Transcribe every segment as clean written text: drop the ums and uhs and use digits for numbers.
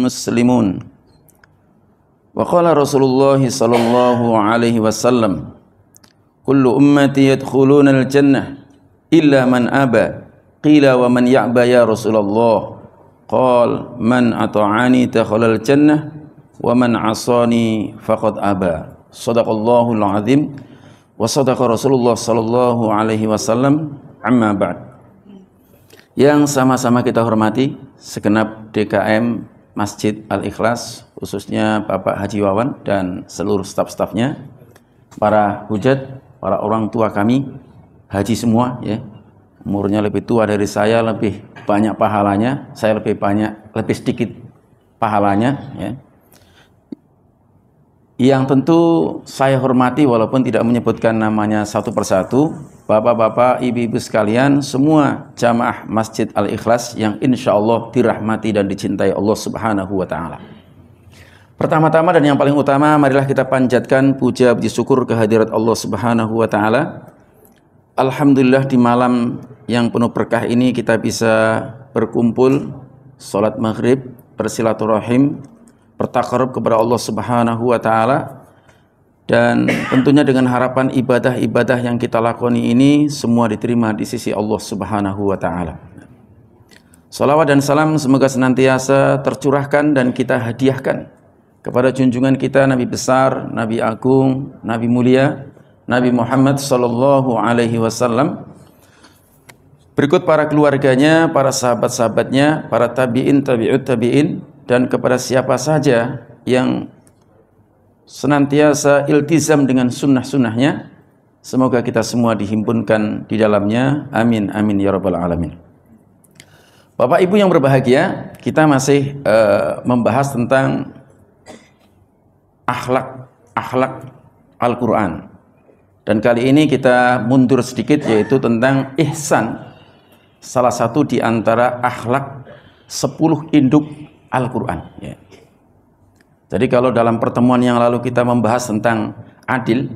muslimun. Wa qala Rasulullah sallallahu alaihi wasallam, kullu ummati yadkhuluna al-jannah illa man aba. Qila wa man ya'ba ya Rasulullah? Qal man ata'ani dakhala al-jannah wa man 'asani faqad aba. Shadaqallahul azim wa sadaqa Rasulullah sallallahu alaihi wasallam. Amma ba'd. Yang sama-sama kita hormati segenap DKM Masjid Al-Ikhlas, khususnya Bapak Haji Wawan dan seluruh staf-stafnya, para hujat, para orang tua kami, haji semua ya. Umurnya lebih tua dari saya, lebih banyak pahalanya, saya lebih sedikit pahalanya ya. Yang tentu saya hormati walaupun tidak menyebutkan namanya satu persatu, bapak-bapak, ibu-ibu sekalian, semua jamaah Masjid Al-Ikhlas yang insya Allah dirahmati dan dicintai Allah Subhanahu wa Ta'ala. Pertama-tama dan yang paling utama, marilah kita panjatkan puja puji syukur kehadirat Allah Subhanahu wa Ta'ala. Alhamdulillah, di malam yang penuh berkah ini kita bisa berkumpul, sholat maghrib, bersilaturahim, bertakarub kepada Allah Subhanahu wa Ta'ala, dan tentunya dengan harapan ibadah-ibadah yang kita lakoni ini semua diterima di sisi Allah Subhanahu wa Ta'ala. Salawat dan salam semoga senantiasa tercurahkan dan kita hadiahkan kepada junjungan kita, Nabi besar, Nabi agung, Nabi mulia, Nabi Muhammad sallallahu alaihi wasallam, berikut para keluarganya, para sahabat-sahabatnya, para tabi'in, tabi'ut tabi'in, dan kepada siapa saja yang senantiasa iltizam dengan sunnah-sunnahnya, semoga kita semua dihimpunkan di dalamnya. Amin, amin, ya rabbal alamin. Bapak Ibu yang berbahagia, kita masih membahas tentang akhlak Al-Quran. Dan kali ini kita mundur sedikit, yaitu tentang ihsan, salah satu di antara akhlak 10 induk Al-Quran ya. Jadi kalau dalam pertemuan yang lalu kita membahas tentang adil,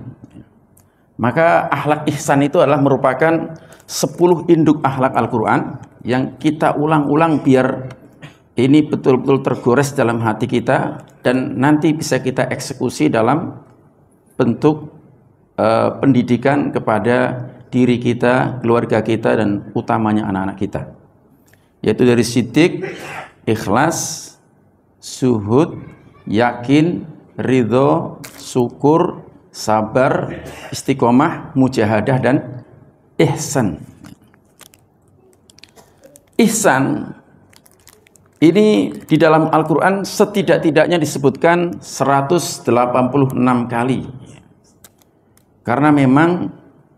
maka akhlak ihsan itu adalah merupakan 10 induk akhlak Al-Quran yang kita ulang-ulang biar ini betul-betul tergores dalam hati kita dan nanti bisa kita eksekusi dalam bentuk pendidikan kepada diri kita, keluarga kita, dan utamanya anak-anak kita, yaitu dari siddiq, ikhlas, suhud, yakin, ridho, syukur, sabar, istiqomah, mujahadah, dan ihsan. Ihsan ini di dalam Al-Quran setidak-tidaknya disebutkan 186 kali. Karena memang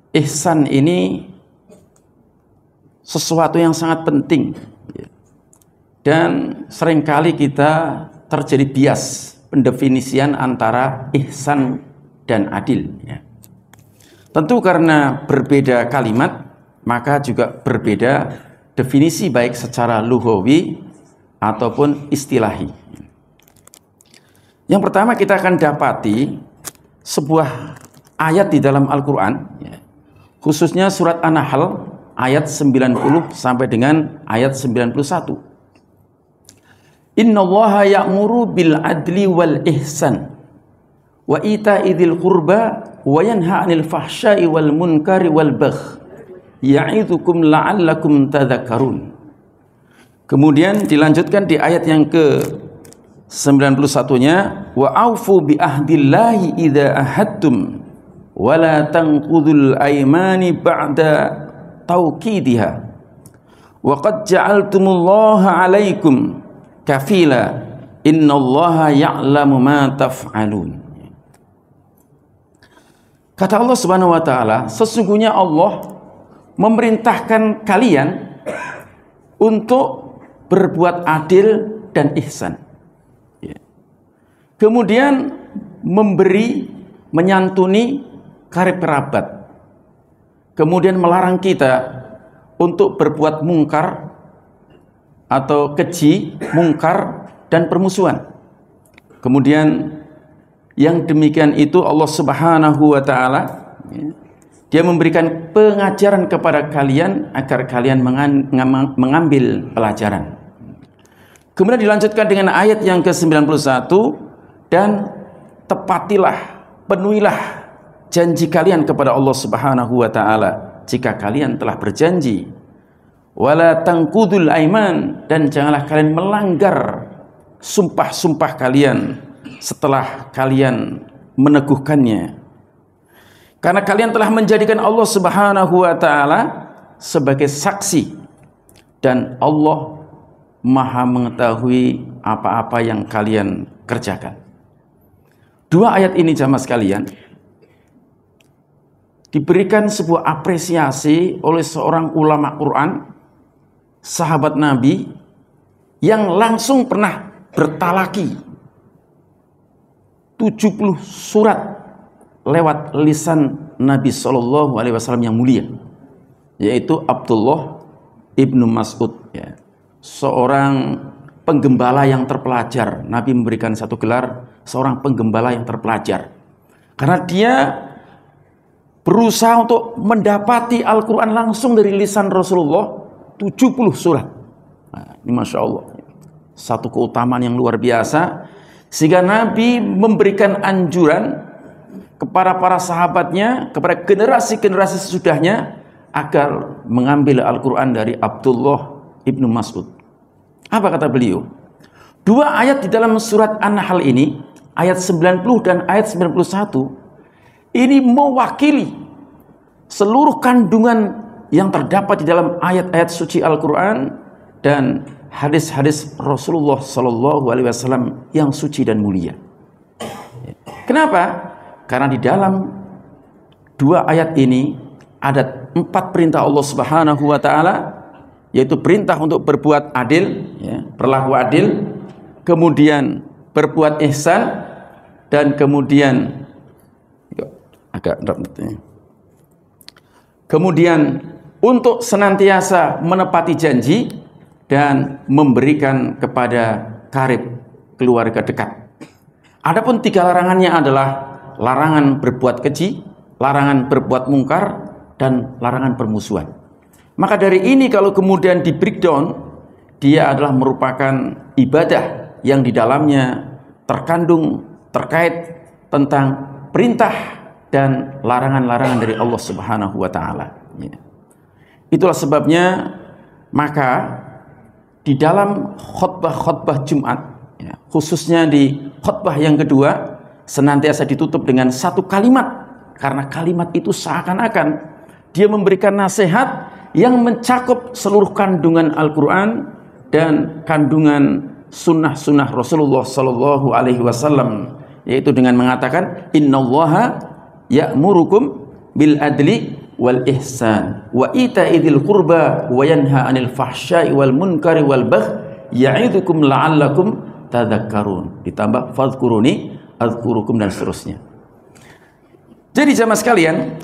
ihsan ini sesuatu yang sangat penting. Dan seringkali kita terjadi bias pendefinisian antara ihsan dan adil ya. Tentu karena berbeda kalimat, maka juga berbeda definisi baik secara lughawi ataupun istilahi. Yang pertama kita akan dapati sebuah ayat di dalam Al-Quran ya, khususnya surat An-Nahl ayat 90 sampai dengan ayat 91. Innallaha ya'muru bil adli wal ihsan wa ita'i dzil qurba wa yanha 'anil fahsya'i wal munkari wal baghi ya'idzukum la'allakum tadhakkarun. Kemudian dilanjutkan di ayat yang ke-91-nya, wa aufu bi ahdillahi idza ahadtum wa la tanqudul aymani ba'da tawkidiha wa qad ja'altumullaha 'alaikum kafila innallaha ya'lamu ma taf'alun. Kata Allah Subhanahu wa Ta'ala, sesungguhnya Allah memerintahkan kalian untuk berbuat adil dan ihsan. Kemudian memberi, menyantuni karib kerabat. Kemudian melarang kita untuk berbuat mungkar atau keji, mungkar, dan permusuhan. Kemudian yang demikian itu Allah Subhanahu wa Ta'ala Dia memberikan pengajaran kepada kalian agar kalian mengambil pelajaran. Kemudian dilanjutkan dengan ayat yang ke-91, dan tepatilah, penuhilah janji kalian kepada Allah Subhanahu wa taala jika kalian telah berjanji. Wala tangkudul aiman, dan janganlah kalian melanggar sumpah-sumpah kalian setelah kalian meneguhkannya. Karena kalian telah menjadikan Allah Subhanahu wa taala sebagai saksi, dan Allah Maha mengetahui apa-apa yang kalian kerjakan. Dua ayat ini jamaah sekalian diberikan sebuah apresiasi oleh seorang ulama Quran, sahabat Nabi, yang langsung pernah bertalaki 70 surat lewat lisan Nabi Shallallahu Alaihi Wasallam yang mulia, yaitu Abdullah ibnu Mas'ud, ya. Seorang penggembala yang terpelajar. Nabi memberikan satu gelar seorang penggembala yang terpelajar, karena dia berusaha untuk mendapati Al-Quran langsung dari lisan Rasulullah 70 surat. Nah, ini Masya Allah, satu keutamaan yang luar biasa, sehingga Nabi memberikan anjuran kepada para sahabatnya, kepada generasi-generasi sesudahnya, agar mengambil Al-Quran dari Abdullah ibnu Mas'ud. Apa kata beliau? Dua ayat di dalam surat An-Nahl ini, ayat 90 dan ayat 91, ini mewakili seluruh kandungan yang terdapat di dalam ayat-ayat suci Al-Quran dan hadis-hadis Rasulullah Sallallahu Alaihi Wasallam yang suci dan mulia. Kenapa? Karena di dalam dua ayat ini ada 4 perintah Allah Subhanahu wa taala, yaitu perintah untuk berbuat adil, ya, berlaku adil, kemudian berbuat ihsan, dan kemudian untuk senantiasa menepati janji dan memberikan kepada karib keluarga dekat. Adapun 3 larangannya adalah larangan berbuat keji, larangan berbuat mungkar, dan larangan permusuhan. Maka dari ini kalau kemudian di breakdown, dia adalah merupakan ibadah yang di dalamnya terkandung terkait tentang perintah dan larangan-larangan dari Allah Subhanahu wa taala. Itulah sebabnya maka di dalam khutbah-khutbah Jumat, ya, khususnya di khutbah yang kedua, senantiasa ditutup dengan satu kalimat, karena kalimat itu seakan-akan dia memberikan nasihat yang mencakup seluruh kandungan Al-Quran dan kandungan sunnah-sunnah Rasulullah Sallallahu Alaihi Wasallam, yaitu dengan mengatakan innallaha ya'murukum bil adli wal ihsan wa ita'idil qurba wa yanha 'anil fahsya'i wal munkari wal baghi ya'idukum la'allakum tadhakkarun, ditambah fadhkuruni adzkurukum, dan seterusnya. Jadi jamaah sekalian,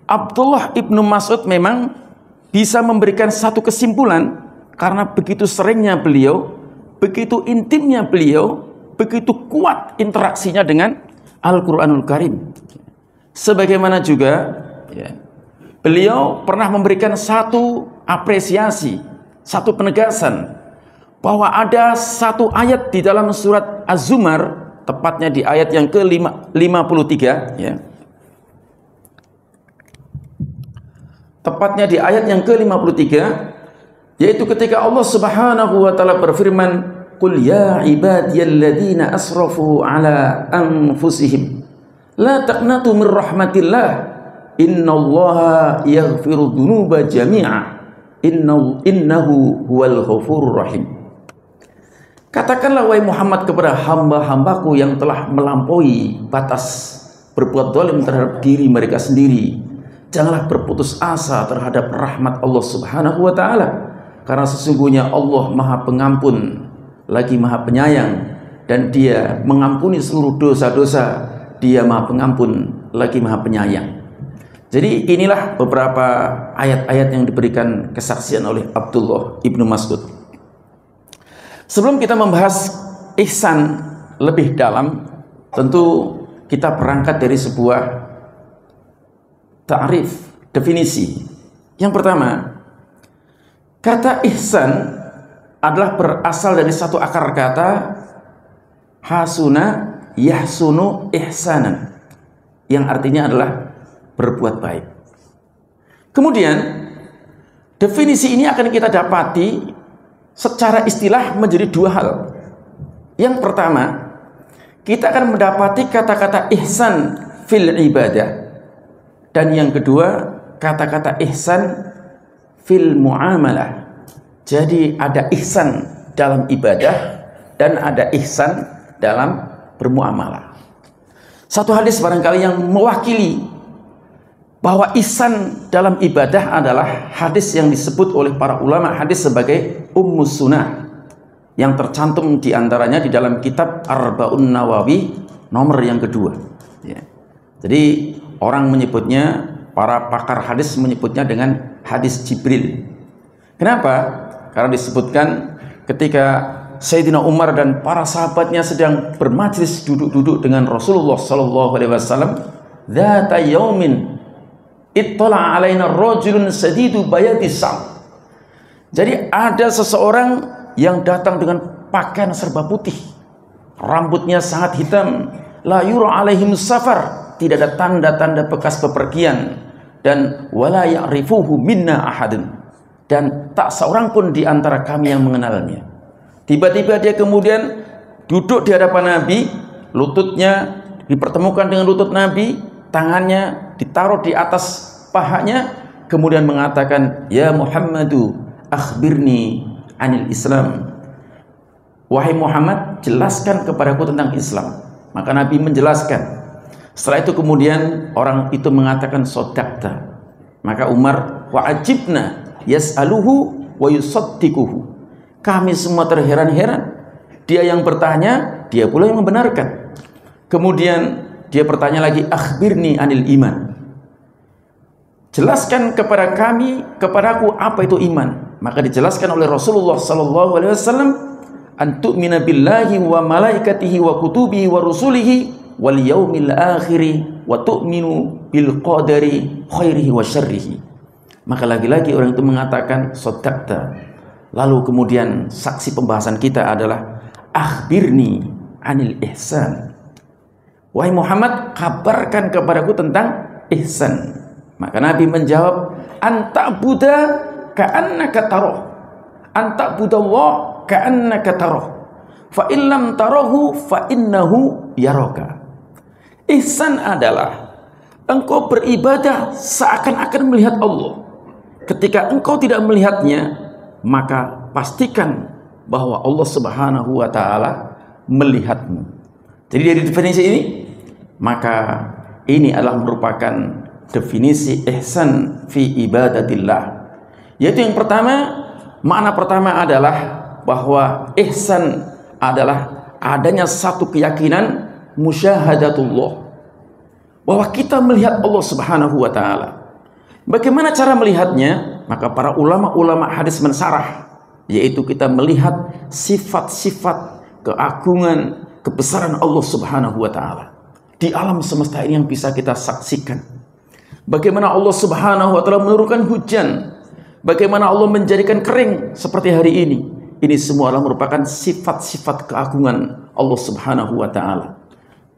Abdullah ibnu Mas'ud memang bisa memberikan satu kesimpulan, karena begitu seringnya beliau, begitu intimnya beliau, begitu kuat interaksinya dengan Al-Quranul Karim. Sebagaimana juga, ya, beliau pernah memberikan satu apresiasi, satu penegasan, bahwa ada satu ayat di dalam surat Az-Zumar, tepatnya di ayat yang ke-53, ya. Tepatnya di ayat yang ke-53, yaitu ketika Allah Subhanahu wa taala berfirman, "Qul ya ibadiyalladzina asrafu ala anfusihim la taqnatu min rahmatillah innallaha yaghfiru dzunuba jami'a innahu huwal ghafurur rahim." Katakanlah wahai Muhammad kepada hamba-hambaku yang telah melampaui batas berbuat zalim terhadap diri mereka sendiri, janganlah berputus asa terhadap rahmat Allah Subhanahu wa taala, karena sesungguhnya Allah Maha Pengampun lagi Maha Penyayang, dan Dia mengampuni seluruh dosa-dosa. Dia Maha Pengampun lagi Maha Penyayang. Jadi inilah beberapa ayat-ayat yang diberikan kesaksian oleh Abdullah ibnu Mas'ud. Sebelum kita membahas ihsan lebih dalam, tentu kita berangkat dari sebuah ta'rif, definisi. Yang pertama, kata ihsan adalah berasal dari satu akar kata hasuna yahsunu ihsanan, yang artinya adalah berbuat baik. Kemudian definisi ini akan kita dapati secara istilah menjadi dua hal. Yang pertama, kita akan mendapati kata-kata ihsan fil ibadah, dan yang kedua kata-kata ihsan fil muamalah. Jadi ada ihsan dalam ibadah dan ada ihsan dalam bermuamalah. Satu hadis barangkali yang mewakili bahwa ihsan dalam ibadah adalah hadis yang disebut oleh para ulama hadis sebagai Ummus Sunnah, yang tercantum diantaranya di dalam kitab Arba'un Nawawi nomor yang kedua. Ya. Jadi orang menyebutnya, para pakar hadis menyebutnya dengan hadis Jibril. Kenapa? Karena disebutkan ketika Sayyidina Umar dan para sahabatnya sedang bermajlis duduk-duduk dengan Rasulullah sallallahu alaihi wasallam, "Dzata yaumin ittala alaina rajulun sadidu bayadis sam." Jadi ada seseorang yang datang dengan pakaian serba putih, rambutnya sangat hitam, la yura alaihim safar, tidak ada tanda-tanda bekas bepergian, dan wala ya'rifuhu minna ahadun, dan tak seorang pun di antara kami yang mengenalnya. Tiba-tiba dia kemudian duduk di hadapan Nabi, lututnya dipertemukan dengan lutut Nabi, tangannya ditaruh di atas pahanya, kemudian mengatakan, "Ya Muhammadu, akhbirni anil Islam." Wahai Muhammad, jelaskan kepadaku tentang Islam. Maka Nabi menjelaskan. Setelah itu kemudian orang itu mengatakan, "Sodakta." Maka Umar, "Wa ajibna yas'aluhu wa yusaddiquhu." Kami semua terheran-heran. Dia yang bertanya, dia pula yang membenarkan. Kemudian dia bertanya lagi, "Akhbirni anil iman." Jelaskan kepada kami, kepadaku apa itu iman. Maka dijelaskan oleh Rasulullah sallallahu alaihi wasallam, "An tu'mina billahi wa malaikatihi wa kutubihi wa rusulihi wal yaumil akhiri wa tu'minu bil qadari khairihi wa syarrihi." Maka lagi-lagi orang itu mengatakan, "Sadaqta." Lalu kemudian saksi pembahasan kita adalah, "Akhbirni anil ihsan." Wahai Muhammad, kabarkan kepadaku tentang ihsan. Maka Nabi menjawab, "Anta'buda ka'annaka taroh, anta'budallah ka'annaka taroh, fa illam tarahu fa innahu yaraka." Ihsan adalah engkau beribadah seakan-akan melihat Allah. Ketika engkau tidak melihatnya, maka pastikan bahwa Allah Subhanahu wa taala melihatmu. Jadi dari definisi ini, maka ini adalah merupakan definisi ihsan fi ibadatillah. Yaitu yang pertama, makna pertama adalah bahwa ihsan adalah adanya satu keyakinan musyahadatullah, bahwa kita melihat Allah Subhanahu wa taala. Bagaimana cara melihatnya? Maka para ulama-ulama hadis mensarah, yaitu kita melihat sifat-sifat keagungan, kebesaran Allah Subhanahu wa taala di alam semesta ini yang bisa kita saksikan. Bagaimana Allah Subhanahu wa taala menurunkan hujan, bagaimana Allah menjadikan kering seperti hari ini. Ini semua adalah merupakan sifat-sifat keagungan Allah Subhanahu wa taala.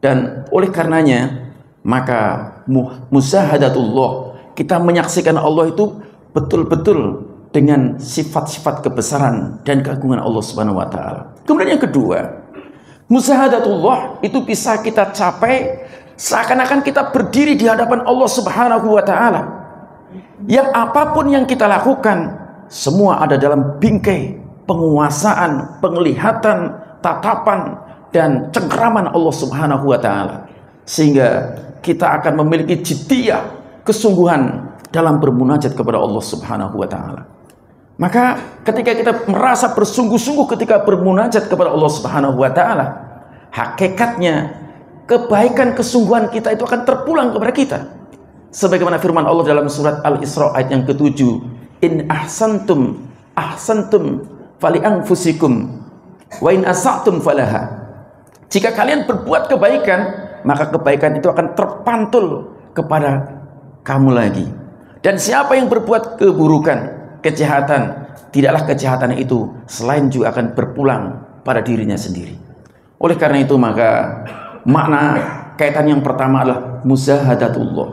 Dan oleh karenanya, maka musyahadatullah, kita menyaksikan Allah itu betul-betul dengan sifat-sifat kebesaran dan keagungan Allah Subhanahu wa taala. Kemudian yang kedua, musyahadatullah itu bisa kita capai seakan-akan kita berdiri di hadapan Allah Subhanahu wa taala. Yang apapun yang kita lakukan, semua ada dalam bingkai penguasaan, penglihatan, tatapan dan cengkeraman Allah Subhanahu wa taala. Sehingga kita akan memiliki jiddiyah, kesungguhan dalam bermunajat kepada Allah Subhanahu wa taala. Maka ketika kita merasa bersungguh-sungguh ketika bermunajat kepada Allah Subhanahu wa taala, hakikatnya kebaikan kesungguhan kita itu akan terpulang kepada kita. Sebagaimana firman Allah dalam surat Al-Isra ayat yang ke-7, "In ahsantum ahsantum fali anfusikum wa in asatum falaha." Jika kalian berbuat kebaikan, maka kebaikan itu akan terpantul kepada kamu lagi. Dan siapa yang berbuat keburukan, kejahatan, tidaklah kejahatan itu selain juga akan berpulang pada dirinya sendiri. Oleh karena itu maka makna kaitan yang pertama adalah muzahadatullah,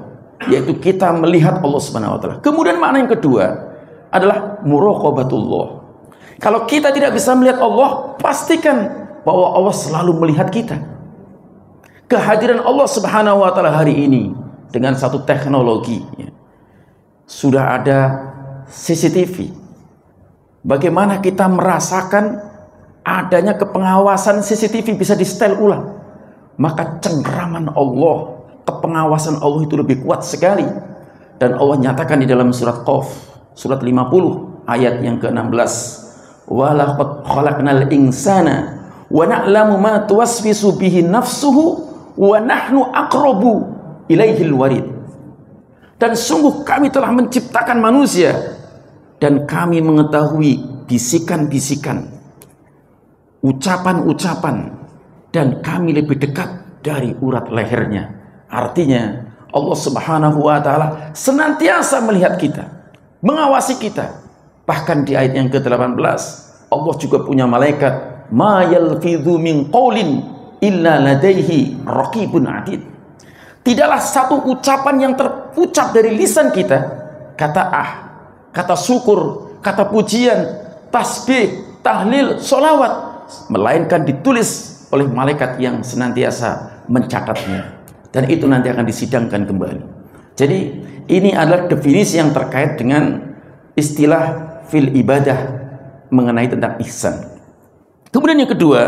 yaitu kita melihat Allah Subhanahu wa taala. Kemudian makna yang kedua adalah muraqabatullah. Kalau kita tidak bisa melihat Allah, pastikan bahwa Allah selalu melihat kita. Kehadiran Allah Subhanahu wa taala hari ini dengan satu teknologi, sudah ada CCTV. Bagaimana kita merasakan adanya kepengawasan CCTV bisa di-setel ulang? Maka cengkeraman Allah, kepengawasan Allah itu lebih kuat sekali. Dan Allah nyatakan di dalam surat Qaf, surat 50 ayat yang ke-16, wa laqad khalaqnal insana wa na'lamu ma tuwaswisu bihi nafsuhu wa nahnu aqrabu ilaihil warid. Dan sungguh kami telah menciptakan manusia dan kami mengetahui bisikan-bisikan, ucapan-ucapan, dan kami lebih dekat dari urat lehernya. Artinya Allah Subhanahu wa taala senantiasa melihat kita, mengawasi kita. Bahkan di ayat yang ke-18 Allah juga punya malaikat, ma yalfidhu min qaulin illa ladaihi raqibun atid. Tidaklah satu ucapan yang terucap dari lisan kita, kata kata syukur, kata pujian, tasbih, tahlil, solawat, melainkan ditulis oleh malaikat yang senantiasa mencatatnya. Dan itu nanti akan disidangkan kembali. Jadi ini adalah definisi yang terkait dengan istilah fil ibadah mengenai tentang ihsan. Kemudian yang kedua,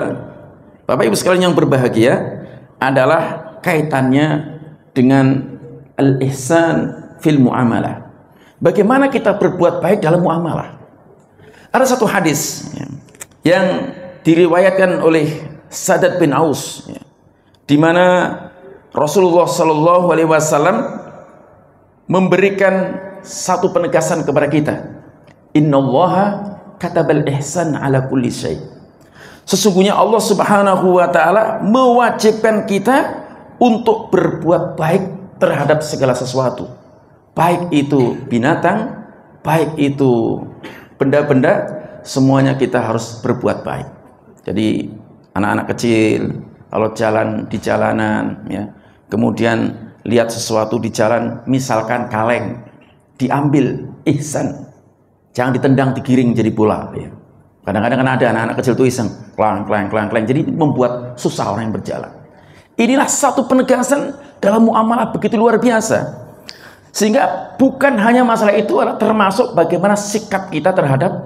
Bapak Ibu sekalian yang berbahagia, adalah kaitannya dengan al-ihsan fil muamalah. Bagaimana kita berbuat baik dalam muamalah? Ada satu hadis yang diriwayatkan oleh Sadat bin Aus, di mana Rasulullah Shallallahu Alaihi Wasallam memberikan satu penegasan kepada kita. Innallaha katabal ihsan ala kulli syai. Sesungguhnya Allah Subhanahu wa taala mewajibkan kita untuk berbuat baik terhadap segala sesuatu. Baik itu binatang, baik itu benda-benda, semuanya kita harus berbuat baik. Jadi anak-anak kecil kalau jalan di jalanan, ya, kemudian lihat sesuatu di jalan, misalkan kaleng, diambil, ihsan. Jangan ditendang, digiring jadi bola. Ya. Kadang-kadang kan ada anak-anak kecil itu iseng, klang, jadi membuat susah orang yang berjalan. Inilah satu penegasan dalam muamalah begitu luar biasa. Sehingga bukan hanya masalah itu, adalah termasuk bagaimana sikap kita terhadap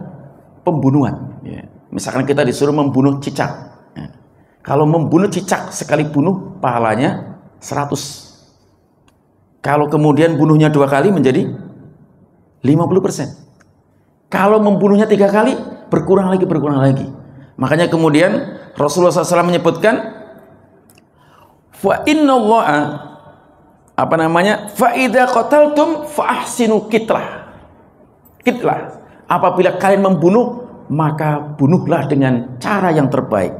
pembunuhan. Ya. Misalkan kita disuruh membunuh cicak. Ya. Kalau membunuh cicak sekali bunuh, pahalanya 100. Kalau kemudian bunuhnya 2 kali menjadi 50%. Kalau membunuhnya 3 kali, berkurang lagi. Makanya kemudian Rasulullah SAW menyebutkan, fa innallaha fa idza qataltum fa ahsinu kitlah. Apabila kalian membunuh, maka bunuhlah dengan cara yang terbaik.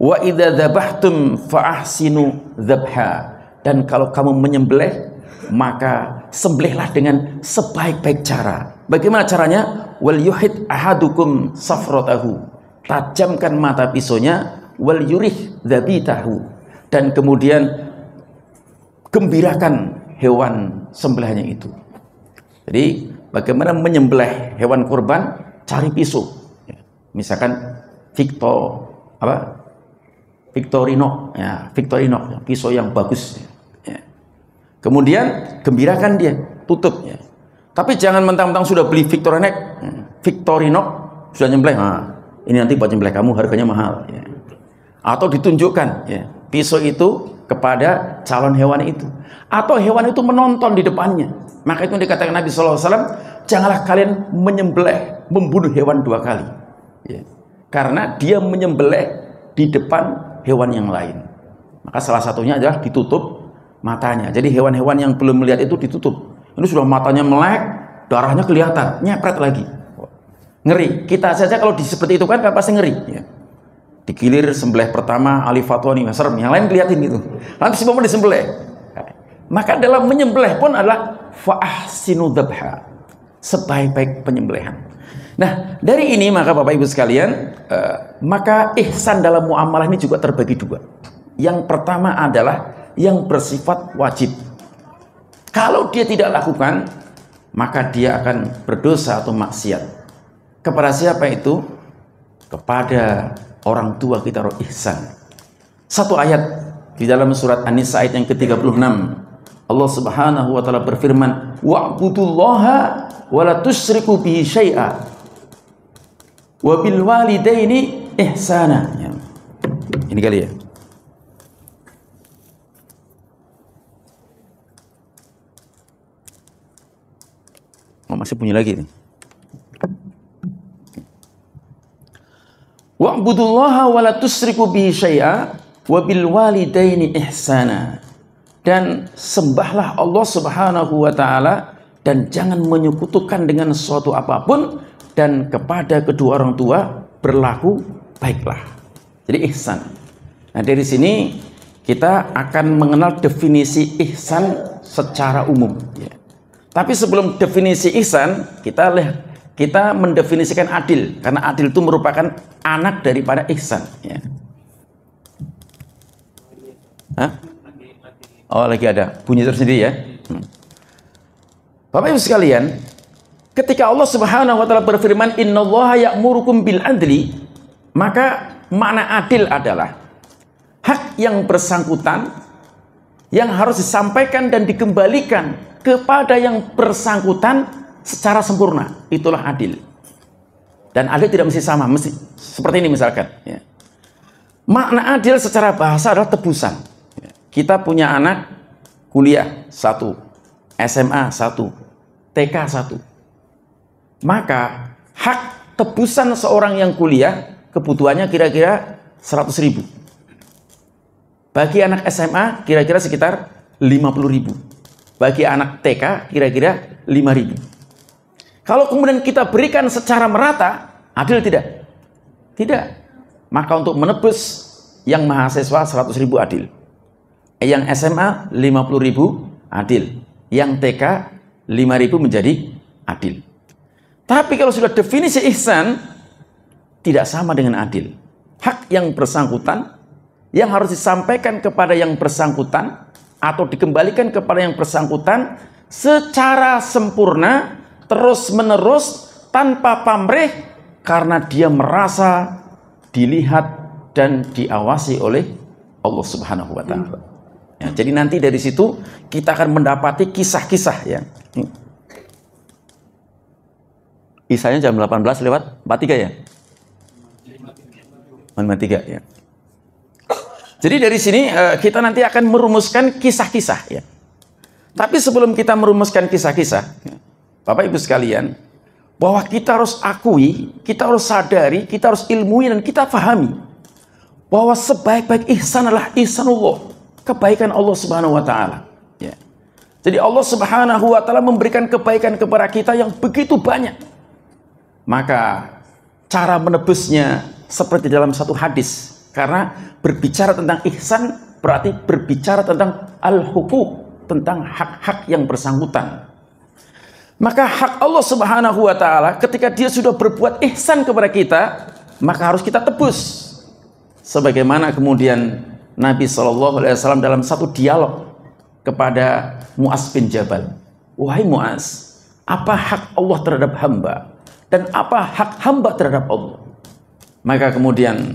Wa idza dzabhtum fa ahsinu dzabha. Dan kalau kamu menyembelih, maka sembelihlah dengan sebaik-baik cara. Bagaimana caranya? Wal yuhid ahadukum safratahu. Tajamkan mata pisaunya, wal yurih dzabitahu. Dan kemudian gembirakan hewan sembelihannya itu. Jadi bagaimana menyembelih hewan kurban? Cari pisau. Misalkan Victorinox, pisau yang bagus. Ya. Kemudian gembirakan dia, tutup. Ya. Tapi jangan mentang-mentang sudah beli Victorinox sudah nyembelih. Nah, ini nanti buat nyembelih kamu harganya mahal. Ya. Atau ditunjukkan ya, pisau itu kepada calon hewan itu. Atau hewan itu menonton di depannya. Maka itu dikatakan Nabi SAW, janganlah kalian membunuh hewan 2 kali. Ya. Karena dia menyembelih di depan hewan yang lain. Maka salah satunya adalah ditutup matanya. Jadi hewan-hewan yang belum melihat itu ditutup. Ini sudah matanya melek, darahnya kelihatan, nyepret lagi. Ngeri. Kita saja kalau seperti itu kan pasti ngeri. Ya. Digilir sembelih pertama, alif fatwa nih, serem. Yang lain kelihatin gitu. Nanti si momen disembelih. Maka dalam menyembelih pun adalah fa ahsinu dzabha. Sebaik-baik penyembelihan. Nah, dari ini maka Bapak Ibu sekalian, maka ihsan dalam muamalah ini juga terbagi dua. Yang pertama adalah yang bersifat wajib. Kalau dia tidak lakukan, maka dia akan berdosa atau maksiat. Kepada siapa itu? Kepada orang tua kita harus ihsan. Satu ayat di dalam surat An-Nisa ayat yang ke-36, Allah Subhanahu wa taala berfirman, "Wa'budullaha wa la tusyriku bihi syai'a wa bil walidaini ihsana." Ya. Ini kali ya. Oh, masih punya lagi nih. Wa'budullaha wa la tusyriku bihi syai'a wa bil walidaini ihsana. Dan sembahlah Allah Subhanahu wa taala dan jangan menyekutukan dengan sesuatu apapun, dan kepada kedua orang tua berlaku baiklah. Jadi ihsan. Nah, dari sini kita akan mengenal definisi ihsan secara umum ya. Tapi sebelum definisi ihsan, kita mendefinisikan adil, karena adil itu merupakan anak daripada ihsan ya. Hah? Oh, lagi ada bunyi tersendiri ya. Bapak Ibu sekalian, ketika Allah Subhanahu wa taala berfirman, "Innallaha ya'murukum bil adli", maka makna adil adalah hak yang bersangkutan yang harus disampaikan dan dikembalikan kepada yang bersangkutan secara sempurna. Itulah adil. Dan adil tidak mesti sama, mesti seperti ini misalkan ya. Makna adil secara bahasa adalah tebusan. Kita punya anak kuliah 1, SMA 1, TK 1. Maka hak tebusan seorang yang kuliah kebutuhannya kira-kira 100.000. Bagi anak SMA kira-kira sekitar 50.000. Bagi anak TK kira-kira 5.000. Kalau kemudian kita berikan secara merata, adil tidak? Tidak. Maka untuk menebus yang mahasiswa 100.000 adil. Yang SMA 50.000 adil. Yang TK 5.000 menjadi adil. Tapi kalau sudah definisi ihsan, tidak sama dengan adil. Hak yang bersangkutan yang harus disampaikan kepada yang bersangkutan atau dikembalikan kepada yang bersangkutan secara sempurna, terus menerus, tanpa pamrih, karena dia merasa dilihat dan diawasi oleh Allah Subhanahu wa taala. Ya, jadi nanti dari situ kita akan mendapati kisah-kisah ya. Isanya jam 18 lewat 43 ya? 53 ya. Jadi dari sini kita nanti akan merumuskan kisah-kisah ya. Tapi sebelum kita merumuskan kisah-kisah, Bapak Ibu sekalian, bahwa kita harus akui, kita harus sadari, kita harus ilmui dan kita pahami bahwa sebaik-baik ihsan adalah ihsanullah, kebaikan Allah Subhanahu wa taala ya. Jadi Allah Subhanahu wa taala memberikan kebaikan kepada kita yang begitu banyak. Maka cara menebusnya seperti dalam satu hadis, karena berbicara tentang ihsan berarti berbicara tentang al-huquq, tentang hak-hak yang bersangkutan. Maka hak Allah Subhanahu wa taala ketika dia sudah berbuat ihsan kepada kita, maka harus kita tebus. Sebagaimana kemudian Nabi SAW dalam satu dialog kepada Mu'az bin Jabal, "Wahai Mu'az, apa hak Allah terhadap hamba dan apa hak hamba terhadap Allah?" Maka kemudian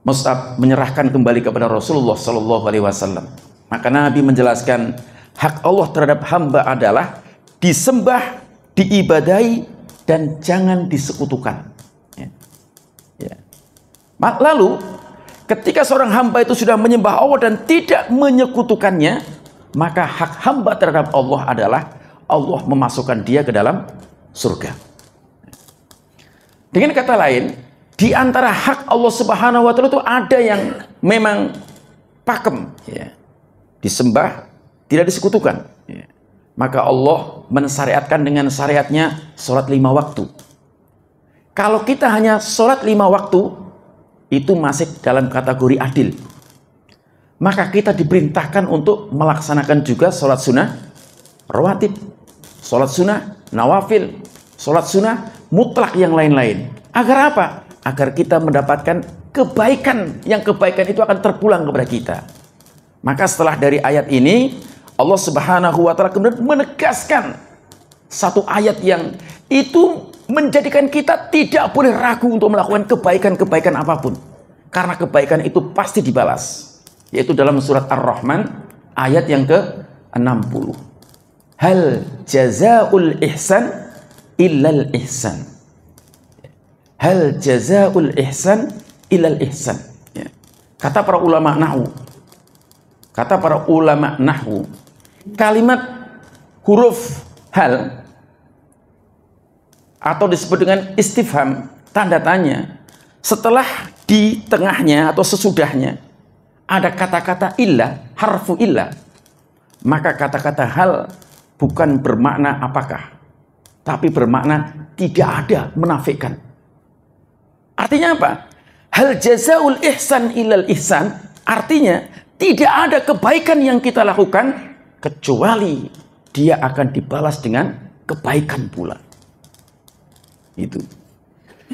Mus'ab menyerahkan kembali kepada Rasulullah SAW. Maka Nabi menjelaskan, hak Allah terhadap hamba adalah disembah, diibadahi, dan jangan disekutukan. Ya. Ya. Lalu ketika seorang hamba itu sudah menyembah Allah dan tidak menyekutukannya, maka hak hamba terhadap Allah adalah Allah memasukkan dia ke dalam surga. Dengan kata lain, di antara hak Allah Subhanahu wa taala itu ada yang memang pakem ya. Disembah, tidak disekutukan ya. Maka Allah mensyariatkan dengan syariatnya sholat 5 waktu. Kalau kita hanya sholat 5 waktu, itu masih dalam kategori adil. Maka kita diperintahkan untuk melaksanakan juga sholat sunnah rawatib, sholat sunnah nawafil, sholat sunnah mutlak yang lain-lain. Agar apa? Agar kita mendapatkan kebaikan, yang kebaikan itu akan terpulang kepada kita. Maka setelah dari ayat ini, Allah Subhanahu wa Ta'ala kemudian menegaskan satu ayat yang itu menjadikan kita tidak boleh ragu untuk melakukan kebaikan-kebaikan apapun. Karena kebaikan itu pasti dibalas. Yaitu dalam surat Ar-Rahman ayat yang ke-60. Hal jazaul ihsan illal ihsan. Hal jazaul ihsan illal ihsan. Kata para ulama nahwu, kalimat huruf hal atau disebut dengan istifham, tanda tanya, setelah di tengahnya atau sesudahnya ada kata-kata illah, harfu illah, maka kata-kata hal bukan bermakna apakah, tapi bermakna tidak ada, menafikan. Artinya apa? Hal jazaul ihsan ilal ihsan, artinya tidak ada kebaikan yang kita lakukan kecuali dia akan dibalas dengan kebaikan pula. Itu.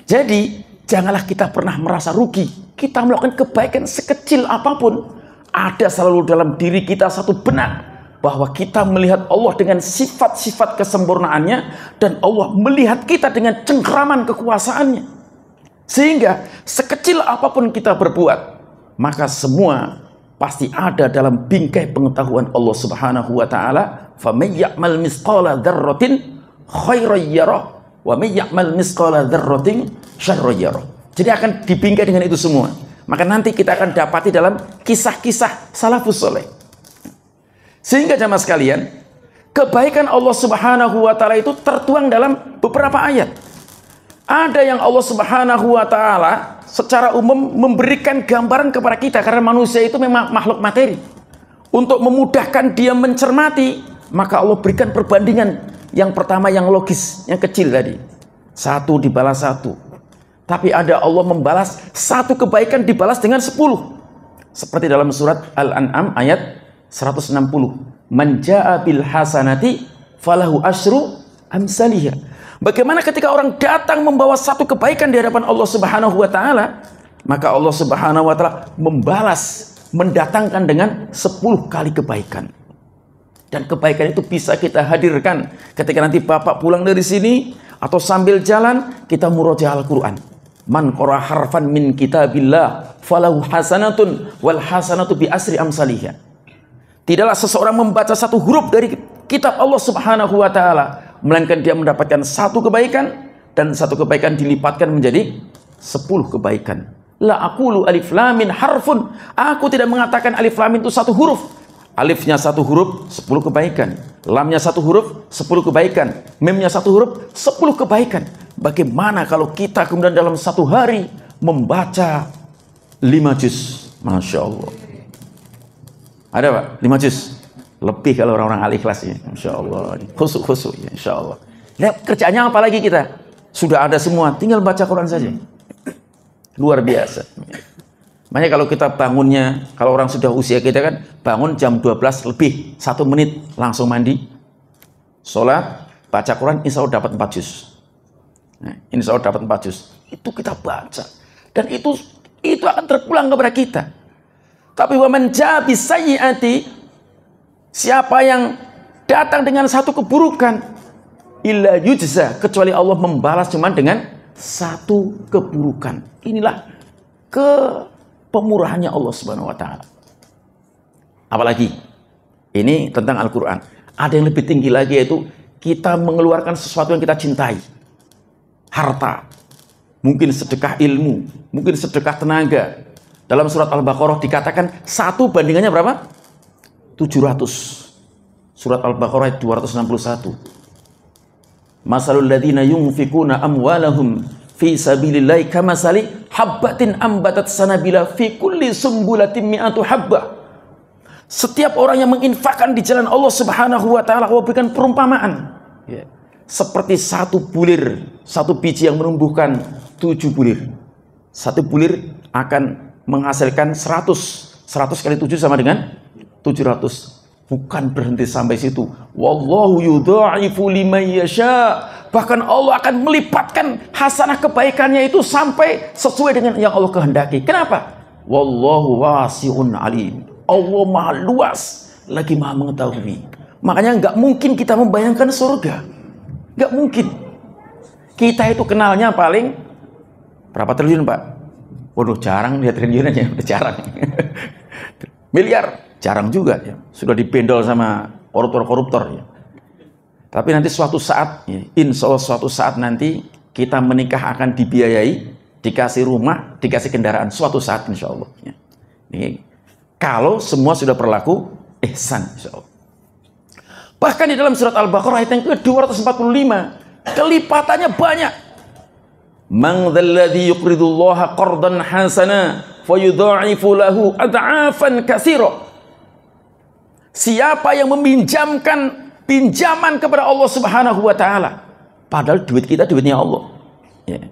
Jadi janganlah kita pernah merasa rugi. Kita melakukan kebaikan sekecil apapun, ada selalu dalam diri kita satu benak bahwa kita melihat Allah dengan sifat-sifat kesempurnaannya, dan Allah melihat kita dengan cengkeraman kekuasaannya. Sehingga sekecil apapun kita berbuat, maka semua pasti ada dalam bingkai pengetahuan Allah Subhanahu wa Ta'ala. Faman ya'mal misqala dzarratin khairan yarah wa may ya'mal misqala dzarratin syarran yarah. Jadi akan dibingkai dengan itu semua. Maka nanti kita akan dapati dalam kisah-kisah salafus saleh. Sehingga jamaah sekalian, kebaikan Allah Subhanahu wa Ta'ala itu tertuang dalam beberapa ayat. Ada yang Allah Subhanahu wa Ta'ala secara umum memberikan gambaran kepada kita, karena manusia itu memang makhluk materi. Untuk memudahkan dia mencermati, maka Allah berikan perbandingan. Yang pertama yang logis, yang kecil tadi. Satu dibalas satu. Tapi ada Allah membalas satu kebaikan dibalas dengan 10. Seperti dalam surat Al-An'am ayat 160. Man ja'a bil hasanati falahu asyru amsalihha. Bagaimana ketika orang datang membawa satu kebaikan di hadapan Allah Subhanahu wa Ta'ala, maka Allah Subhanahu wa Ta'ala membalas, mendatangkan dengan 10 kali kebaikan. Dan kebaikan itu bisa kita hadirkan ketika nanti Bapak pulang dari sini atau sambil jalan kita murojaah Al-Quran. Man qara harfan min kitabillah falahu hasanatun wal hasanatu bi asri amsalihha. Tidaklah seseorang membaca satu huruf dari kitab Allah Subhanahu wa Ta'ala, melainkan dia mendapatkan satu kebaikan, dan satu kebaikan dilipatkan menjadi 10 kebaikan. La aqulu alif lam mim harfun. Aku tidak mengatakan alif lam mim itu satu huruf. Alifnya satu huruf 10 kebaikan, lamnya satu huruf 10 kebaikan, mimnya satu huruf 10 kebaikan. Bagaimana kalau kita kemudian dalam satu hari membaca 5 juz? Masya Allah. Ada Pak? 5 juz? Lebih kalau orang-orang al-ikhlas ya. Insya Allah. Khusuk-khusuk ya. Insya Allah. Nah, kerjaannya apa lagi kita? Sudah ada semua. Tinggal baca Quran saja. Luar biasa. Makanya kalau kita bangunnya, kalau orang sudah usia kita kan, bangun jam 12 lebih. 1 menit langsung mandi. Sholat, baca Quran, insya Allah dapat 4 juz. Nah, insya Allah dapat 4 juz. Itu kita baca. Dan itu akan terpulang kepada kita. Tapi waman jabi sayyiati, siapa yang datang dengan satu keburukan, illa yujza, kecuali Allah membalas cuma dengan satu keburukan. Inilah pemurahannya Allah Subhanahu wa Ta'ala. Apalagi ini tentang Al-Quran. Ada yang lebih tinggi lagi, yaitu kita mengeluarkan sesuatu yang kita cintai. Harta, mungkin sedekah ilmu, mungkin sedekah tenaga. Dalam surat Al-Baqarah dikatakan satu bandingannya berapa? 700. Surat Al-Baqarah 261. Masalul ladzina yunfikuna amwalahum fi sabilillahi kamasali habbatin ambatat sanabila fi kulli sumbulatin mi'atu habbah. Setiap orang yang menginfakkan di jalan Allah Subhanahu wa Ta'ala, Allah berikan perumpamaan. Ya. Seperti satu bulir, satu biji yang menumbuhkan 7 bulir. Satu bulir akan menghasilkan 100 kali 7 sama dengan 700. Bukan berhenti sampai situ. Wallahu yudha'ifu liman yasha. Bahkan Allah akan melipatkan hasanah kebaikannya itu sampai sesuai dengan yang Allah kehendaki. Kenapa? Wallahu wasi'un alim. Allah maha luas lagi maha mengetahui. Makanya nggak mungkin kita membayangkan surga. Nggak mungkin. Kita itu kenalnya paling berapa triliun, Pak? Waduh, jarang lihat triliunannya, udah jarang. Miliar, jarang juga ya. Sudah dibendol sama koruptor-koruptor ya. Tapi nanti suatu saat, ya, insya Allah suatu saat nanti kita menikah akan dibiayai, dikasih rumah, dikasih kendaraan suatu saat insya Allah. Ya. Ini, kalau semua sudah berlaku ihsan insya Allah. Bahkan di dalam surat Al-Baqarah ayat yang ke-245, kelipatannya banyak. Man dzalladzi yuqridullaha qardan hasana fayudha'ifu lahu ad'afan katsira. Siapa yang meminjamkan pinjaman kepada Allah Subhanahu wa taala, padahal duit kita duitnya Allah. Ya.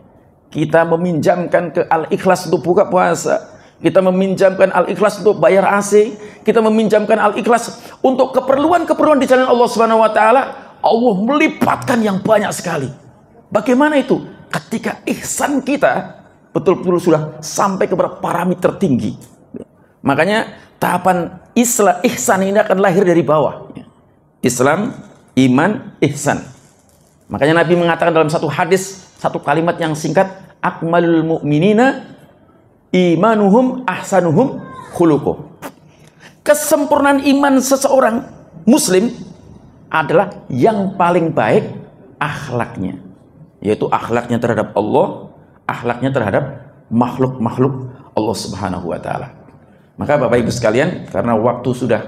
Kita meminjamkan ke Al-Ikhlas untuk buka puasa, kita meminjamkan Al-Ikhlas untuk bayar AC, kita meminjamkan Al-Ikhlas untuk keperluan-keperluan di jalan Allah Subhanahu wa taala, Allah melipatkan yang banyak sekali. Bagaimana itu? Ketika ihsan kita betul-betul sudah sampai kepada parameter tinggi. Makanya tahapan ihsan ini akan lahir dari bawah. Islam, iman, ihsan. Makanya Nabi mengatakan dalam satu hadis, satu kalimat yang singkat, akmalul mu'minina imanuhum ahsanuhum khuluquh. Kesempurnaan iman seseorang muslim adalah yang paling baik akhlaknya, yaitu akhlaknya terhadap Allah, akhlaknya terhadap makhluk-makhluk Allah Subhanahu wa taala. Maka Bapak Ibu sekalian, karena waktu sudah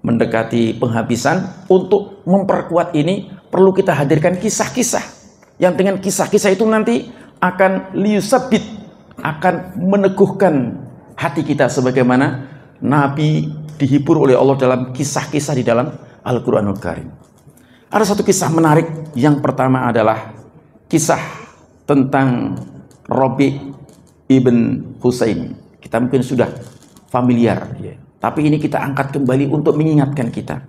mendekati penghabisan, untuk memperkuat ini perlu kita hadirkan kisah-kisah yang dengan kisah-kisah itu nanti akan liyusabbit, akan meneguhkan hati kita sebagaimana Nabi dihibur oleh Allah dalam kisah-kisah di dalam Al-Qur'anul Karim. Ada satu kisah menarik. Yang pertama adalah kisah tentang Rabi' ibn Husain. Kita mungkin sudah familiar ya. Tapi ini kita angkat kembali untuk mengingatkan kita.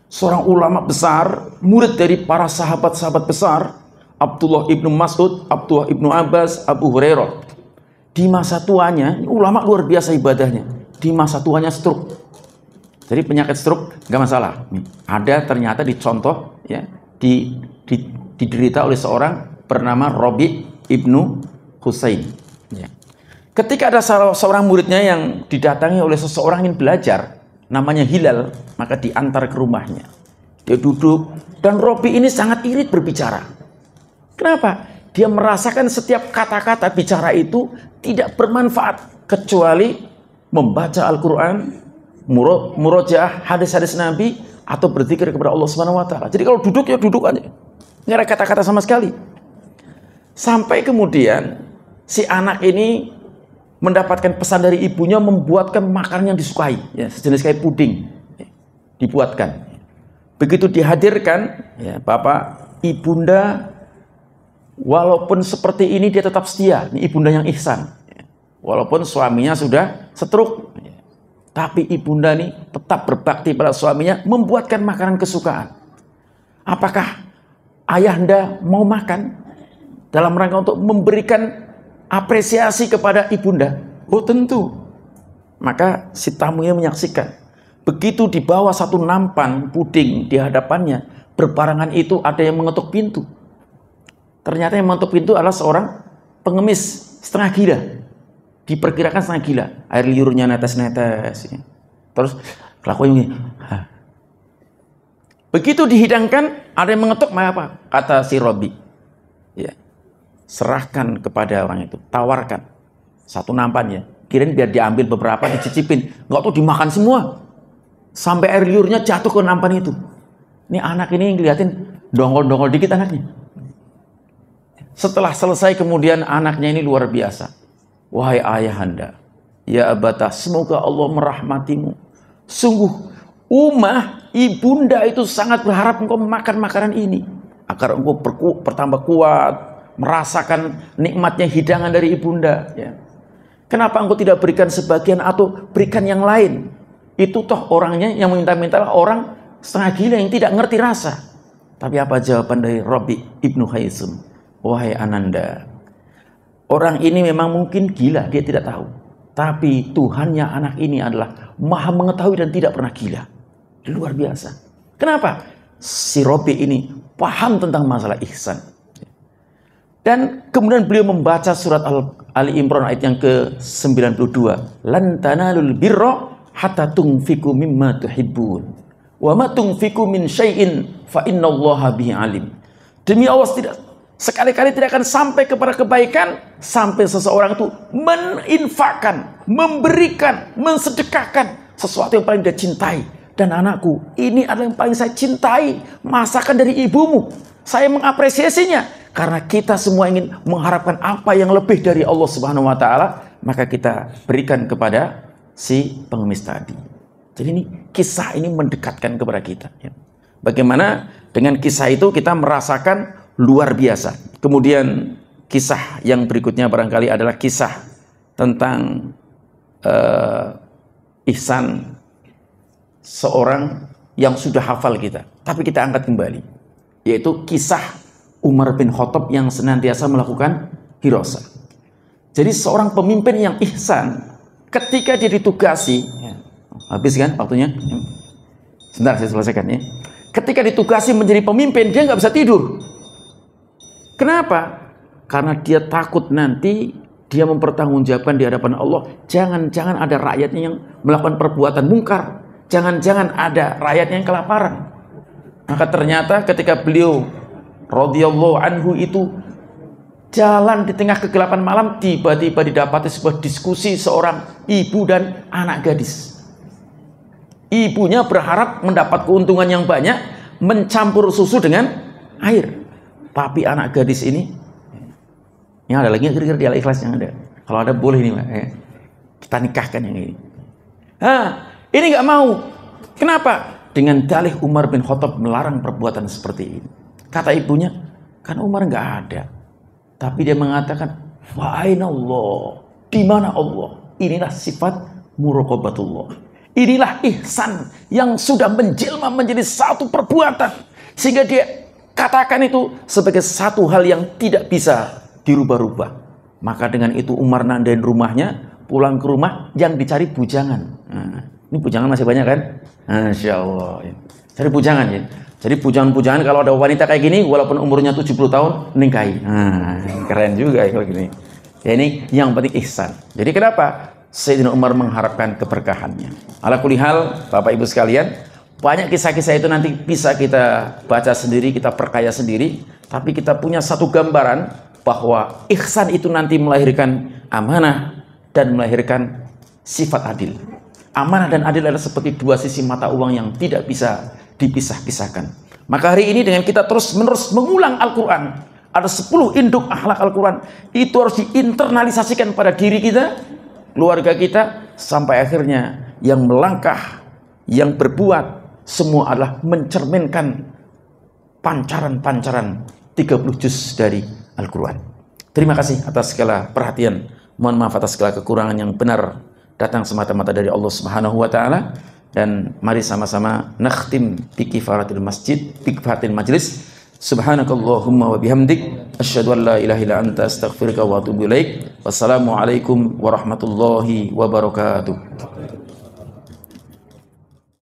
Seorang ulama besar, murid dari para sahabat-sahabat besar, Abdullah ibnu Mas'ud, Abdullah ibnu Abbas, Abu Hurairah. Di masa tuanya, ulama luar biasa ibadahnya. Di masa tuanya stroke. Jadi penyakit stroke nggak masalah. Ada ternyata dicontoh, ya, diderita oleh seorang bernama Rabi' ibnu Husain. Ya. Ketika ada seorang muridnya yang didatangi oleh seseorang yang belajar, namanya Hilal, maka diantar ke rumahnya. Dia duduk, dan Rabi' ini sangat irit berbicara. Kenapa? Dia merasakan setiap kata-kata bicara itu tidak bermanfaat, kecuali membaca Al-Quran, murojaah hadis-hadis Nabi, atau berzikir kepada Allah Subhanahu wa taala. Jadi kalau duduk ya duduk aja. Nggak ada kata-kata sama sekali. Sampai kemudian si anak ini mendapatkan pesan dari ibunya membuatkan makanan yang disukai, ya, sejenis kayak puding, ya, dibuatkan. Begitu dihadirkan, ya, Bapak, ibunda, walaupun seperti ini dia tetap setia. Ini ibunda yang ihsan. Ya. Walaupun suaminya sudah stroke, ya, tapi ibunda ini tetap berbakti pada suaminya, membuatkan makanan kesukaan. Apakah ayahanda mau makan? Dalam rangka untuk memberikan apresiasi kepada ibunda. Oh tentu. Maka si tamunya menyaksikan. Begitu dibawa satu nampan puding di hadapannya, berbarangan itu ada yang mengetuk pintu. Ternyata yang mengetuk pintu adalah seorang pengemis setengah gila. Diperkirakan setengah gila. Air liurnya netes-netes. Terus kelakuannya. Begitu dihidangkan, ada yang mengetuk, apa? Kata si Rabi'. Ya. Serahkan kepada orang itu, tawarkan satu nampan ya, kirain biar diambil beberapa, dicicipin, nggak tahu dimakan semua, sampai air liurnya jatuh ke nampan itu. Ini anak ini ngeliatin dongol-dongol dikit anaknya. Setelah selesai kemudian anaknya ini luar biasa. Wahai ayahanda, ya abata, semoga Allah merahmatimu. Sungguh Ummah, ibunda itu sangat berharap engkau makan makanan ini agar engkau bertambah kuat, merasakan nikmatnya hidangan dari ibunda, ya. Kenapa engkau tidak berikan sebagian atau berikan yang lain? Itu toh orangnya yang meminta-minta orang setengah gila yang tidak ngerti rasa. Tapi apa jawaban dari Rabi ibnu Haisum? Wahai Ananda, orang ini memang mungkin gila, dia tidak tahu. Tapi Tuhannya anak ini adalah maha mengetahui dan tidak pernah gila. Luar biasa. Kenapa? Si Rabi ini paham tentang masalah ihsan. Dan kemudian beliau membaca surat Ali Imran ayat yang ke-92. Lan tanalul birra hatta tunfiqu mimma tuhibbun. Wa ma tunfiqu min syai'in fa innallaha bihi alim. Demi Allah, tidak sekali-kali tidak akan sampai kepada kebaikan sampai seseorang itu meninfakkan, memberikan, mensedekahkan sesuatu yang paling dia cintai. Dan anakku, ini adalah yang paling saya cintai, masakan dari ibumu. Saya mengapresiasinya karena kita semua ingin mengharapkan apa yang lebih dari Allah Subhanahu wa taala, maka kita berikan kepada si pengemis tadi. Jadi ini kisah ini mendekatkan kepada kita. Bagaimana dengan kisah itu kita merasakan luar biasa. Kemudian kisah yang berikutnya barangkali adalah kisah tentang ihsan seorang yang sudah hafal kita, tapi kita angkat kembali, yaitu kisah Umar bin Khattab yang senantiasa melakukan hirasa. Jadi seorang pemimpin yang ihsan, ketika dia ditugasi, habis kan waktunya? Sebentar saya selesaikan ya. Ketika ditugasi menjadi pemimpin, dia nggak bisa tidur. Kenapa? Karena dia takut nanti dia mempertanggungjawabkan di hadapan Allah. Jangan-jangan ada rakyatnya yang melakukan perbuatan mungkar. Jangan-jangan ada rakyatnya yang kelaparan. Maka ternyata ketika beliau radhiyallahu anhu itu jalan di tengah kegelapan malam, tiba-tiba didapati sebuah diskusi seorang ibu dan anak gadis. Ibunya berharap mendapat keuntungan yang banyak, mencampur susu dengan air. Tapi anak gadis ini, yang ada lagi kira-kira di Al-Ikhlas yang ada. Kalau ada boleh nih, Pak. Kita nikahkan yang ini. Ini nggak mau. Kenapa? Dengan dalih Umar bin Khattab melarang perbuatan seperti ini. Kata ibunya, kan Umar nggak ada. Tapi dia mengatakan, wa aina Allah? Di mana Allah? Inilah sifat muraqabatullah. Inilah ihsan yang sudah menjelma menjadi satu perbuatan. Sehingga dia katakan itu sebagai satu hal yang tidak bisa dirubah-rubah. Maka dengan itu Umar nandain rumahnya, pulang ke rumah yang dicari bujangan. Ini bujangan masih banyak kan? Masya Allah. Cari bujangan ya. Jadi bujangan-bujangan kalau ada wanita kayak gini, walaupun umurnya 70 tahun, nikahi. Keren juga ya kalau gini. Ya ini yang penting ihsan. Jadi kenapa Sayyidina Umar mengharapkan keberkahannya? Ala kulli hal, Bapak Ibu sekalian, banyak kisah-kisah itu nanti bisa kita baca sendiri, kita perkaya sendiri. Tapi kita punya satu gambaran bahwa ihsan itu nanti melahirkan amanah dan melahirkan sifat adil. Amanah dan adil adalah seperti dua sisi mata uang yang tidak bisa dipisah-pisahkan. Maka hari ini dengan kita terus-menerus mengulang Al-Quran, ada 10 induk akhlak Al-Quran, itu harus diinternalisasikan pada diri kita, keluarga kita, sampai akhirnya yang melangkah, yang berbuat, semua adalah mencerminkan pancaran-pancaran 30 juz dari Al-Quran. Terima kasih atas segala perhatian. Mohon maaf atas segala kekurangan yang benar datang semata-mata dari Allah Subhanahu wa taala. Dan mari sama-sama nakhtim bi kifaratil masjid, bi kifaratil majlis. Subhanakallahumma wa bihamdik asyhadu an la ilaha illa anta astaghfiruka wa atubu ilaik. Wassalamualaikum warahmatullahi wabarakatuh.